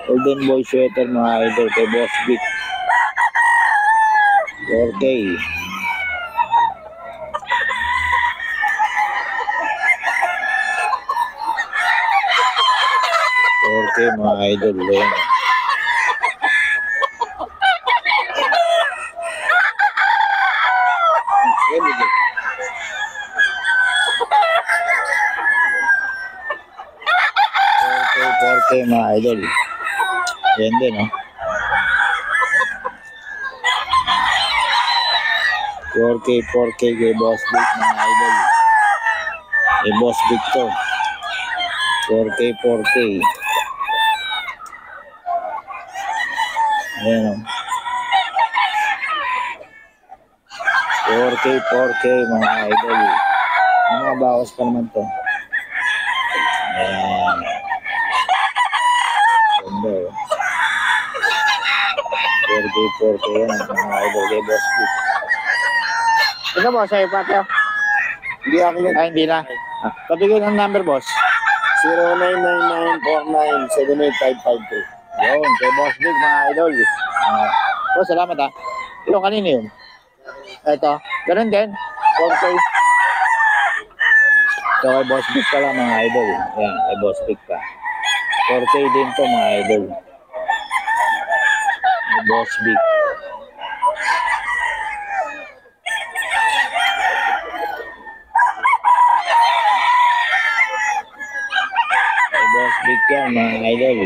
Golden Boy sweater mga idol kay Boss Vic. 4K. 4K mga idol. Yan. Mga idol. Yan din, no? 4K kay Boss Vic, mga idol. Kay Boss Vic to. 4K. Ayan, no? 4K, mga idol. Mga bawas pa naman to. Ayan. Ganda, 4K yan, mga idol kay Boss Vic. Ito mo, sa'yo pa tayo. Hindi ako yun. Ay, hindi na. Pabigay ng number, boss. 0999497853. Yun, kay Boss Vic, mga idol. Boss, salamat ha. Ito, kanina yun. Ito, ganun din. 4K. Ito kay Boss Vic pala, mga idol. Ayan, kay Boss Vic pa. 4K din to, mga idol. Kay Boss Vic. Kay Boss Vic yan, mga idol.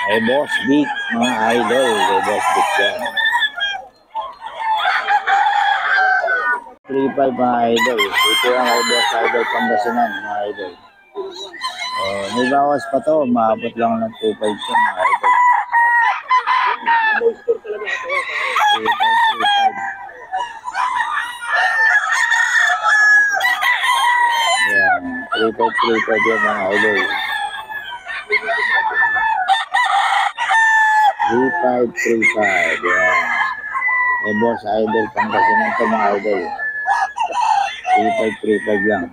Kay Boss Vic, mga idol. Kay Boss Vic yan. 3.5 mga idol. Ito yung kay Boss Idol Pangasinan, mga idol. May bawas pa to. Maabot lang ng 2.5 to, mga idol. 3.5. Ayan. 3.5 yan, mga idol. 3535. Yan. May Boss Idol Pangasinan to, mga idol. 3535 lang.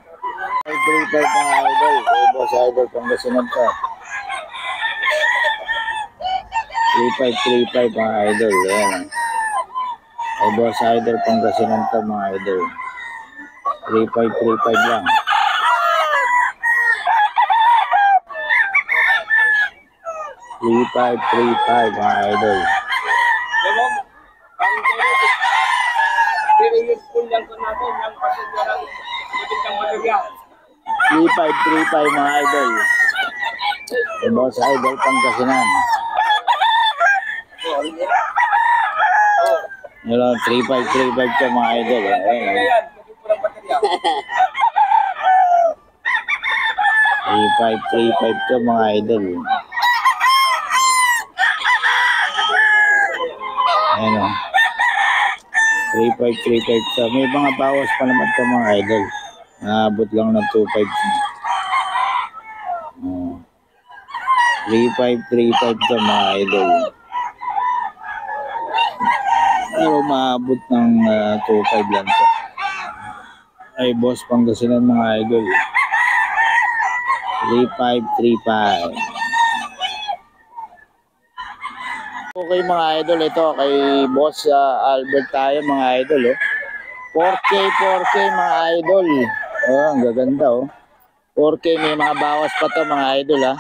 3535 mga idol. May Boss Idol Pangasinan to. 3535 mga idol. Yan. May Boss Idol Pangasinan to, mga idol. 3535 lang. 3535 mga idol. 3535 mga idol. May Boss Idol Pangasinan. Hello, 3535 to, mga idol. Ayan. 3535 to, mga idol. Ayan o. 3535 to. May mga bawas pa naman to, mga idol. Naabot lang ng 2.5. 3535 to, mga idol. Pero maabot ng 2.5 lang to. Ay, Boss Pangasinan, mga idol. 3535. Okay, mga idol, ito kay Boss Albert tayo, mga idol. 4K mga idol. Ang gaganda, 4K, may mga bawas pa to, mga idol, ha.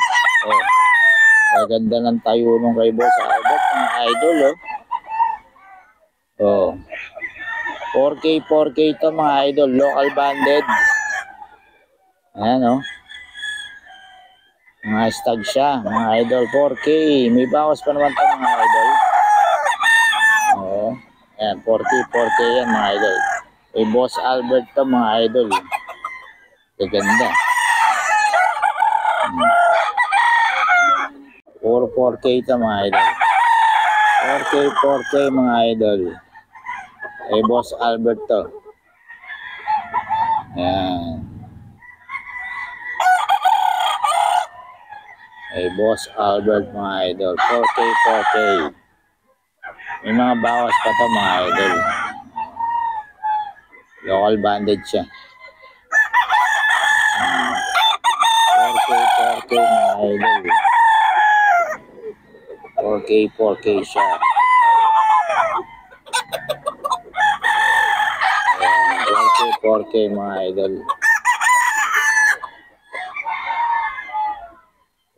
Gaganda ng tayo nung kay Boss Albert, mga idol, 4K to, mga idol, local banded. Ayan, mga stag siya, mga idol. 4K, may bawas pa naman to, mga idol. Ayan, 4K yan, mga idol. Kay Boss Albert to, mga idol. Gaganda. 4K to, mga idol. 4K mga idol. Kay Boss Albert to. Ayan. Kay Boss Albert, mga idol. 4K. May mga bawas pa to, mga idol. Local banded siya. 4K siya. Ayan, 4K mga idol.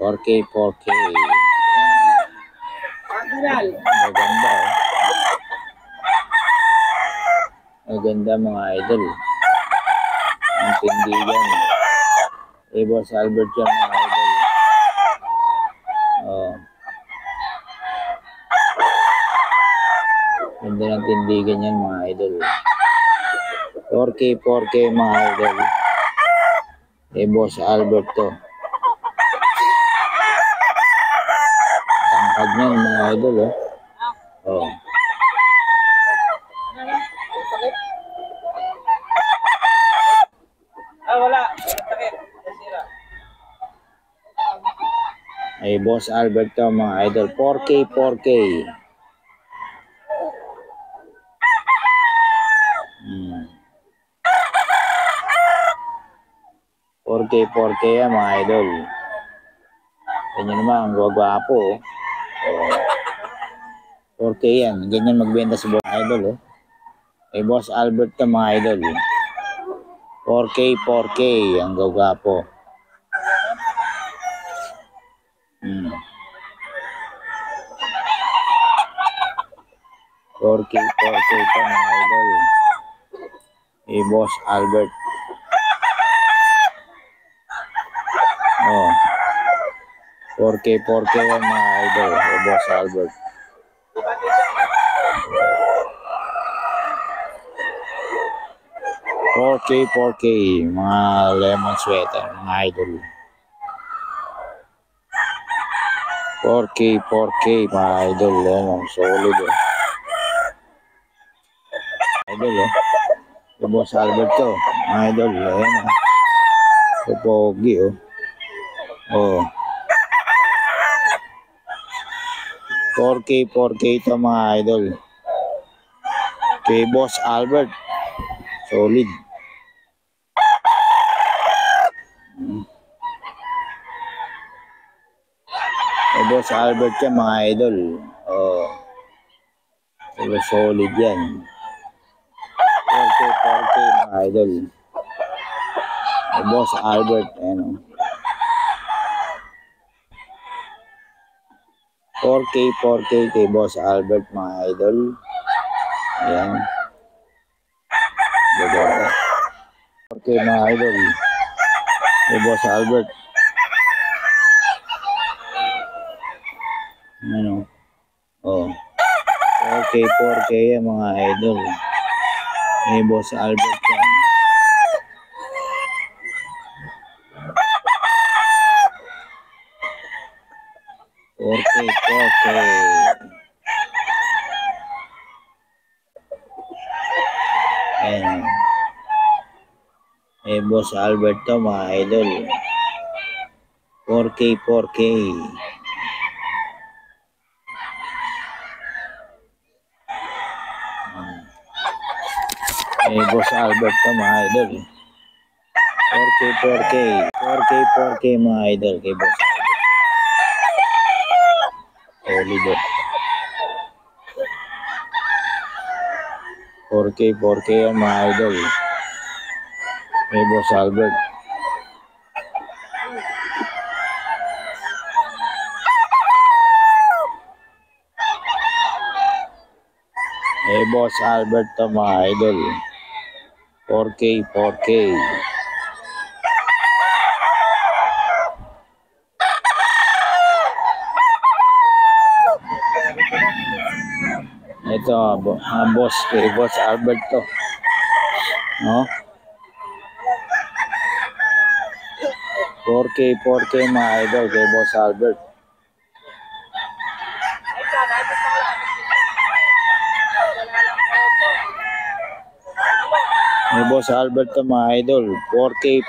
4K. Maganda oh. Maganda mga idol. Ang tindigan. Boss Albert yan mga idol. Oh. Ganda ng tindigan yan mga idol. 4K mga idol. Boss Albert to. Tangkad niyan mga idol oh. Oh. Wala. Sakit. Boss Albert to mga idol. 4K. Hmm. 4K yan mga idol. Ganyan naman, ang gwapo oh. 4K yan. Ganyan magbenta sa Boss Idol oh. Boss Albert to mga idol. 4K. Ang gwapo. 4K to mga idol. Boss Albert. Oh. 4K yan mga idol. Boss Albert. $4K mga lemon sweater mga idol. 4K mga idol. Lemon solid oh. Idol oh. Boss Albert to mga idol. Ayan oh. Pogi oh. Oh. 4K to mga idol. Kay Boss Albert. Solid. Boss Albert yan mga idol. Oh. Solid yan. 4K mga idol. Boss Albert. Ayan o. 4K kay Boss Albert mga idol. Ayan. 4K mga idol. Kay Boss Albert. Ano? Oh. 4K yan mga idol. May Boss Albert yan. Ayan. May Boss Albert to mga idol. 4K. Boss Albert to mga idol. 4K mga idol kay Boss Albert. Solid. 4K yan mga idol. Kay Boss Albert. Boss Albert to mga idol. 4K. Ito boss kay Boss Albert to. No? 4K mga idol kay Boss Albert. May Boss Albert to mga idol. 4K.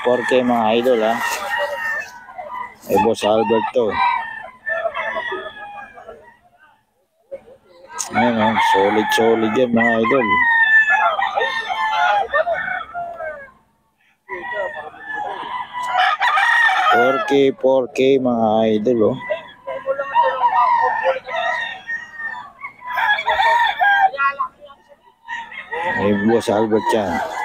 4K mga idol ha. May Boss Albert to. Ayun solid yan mga idol. 4K mga idol, oh. Ay, Boss Albert yan.